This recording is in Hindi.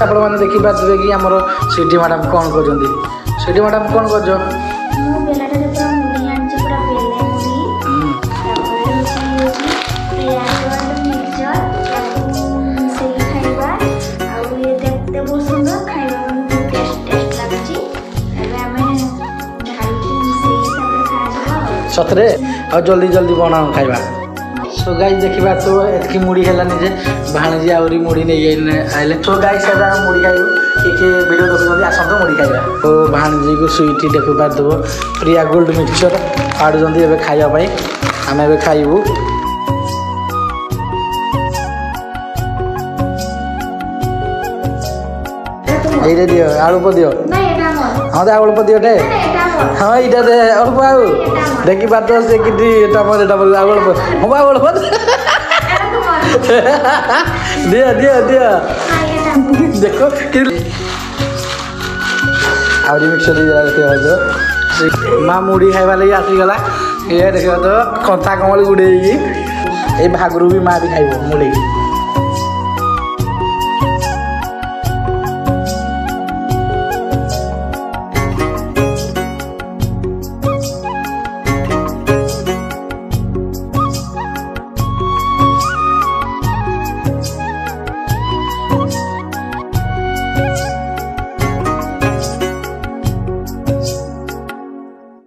आपण मैंने देखी पारे कि आमर स्वीटी मैडम कौन कर स्वीटी मैडम कौन कर सतरे आ जल्दी जल्दी बना खाइबा। सो गाइस देखिबा तो एतकी मुड़ी हेलानी जे भाणजी आवरी मुड़ी नै आइले। सो गाइस एबा मुड़ी खाइबो के वीडियो देखुछन आसंतो मुड़ी खाइबा। तो भाणजी को स्वीटी देखि पार दबो प्रिया गोल्ड मिक्सचर आडु जंदी एबे खाइबा पई आमे एबे खाइबो। एरे दियो आलू प दियो नै एटा मोर हां दे आलू प दियो टे हां इटा दे आलू प आउ देखि बात से किटी एटा मोर एटा बोल आलू प हो आलू प दियो दियो दियो देखो कि आवरी मिक्सर दिया देखियो जो मां मुड़ी खाइबा लई आसी गला ये देखियो तो कंथा कमल गुडे ए भागरू भी मां भी खाइबो मुड़ी।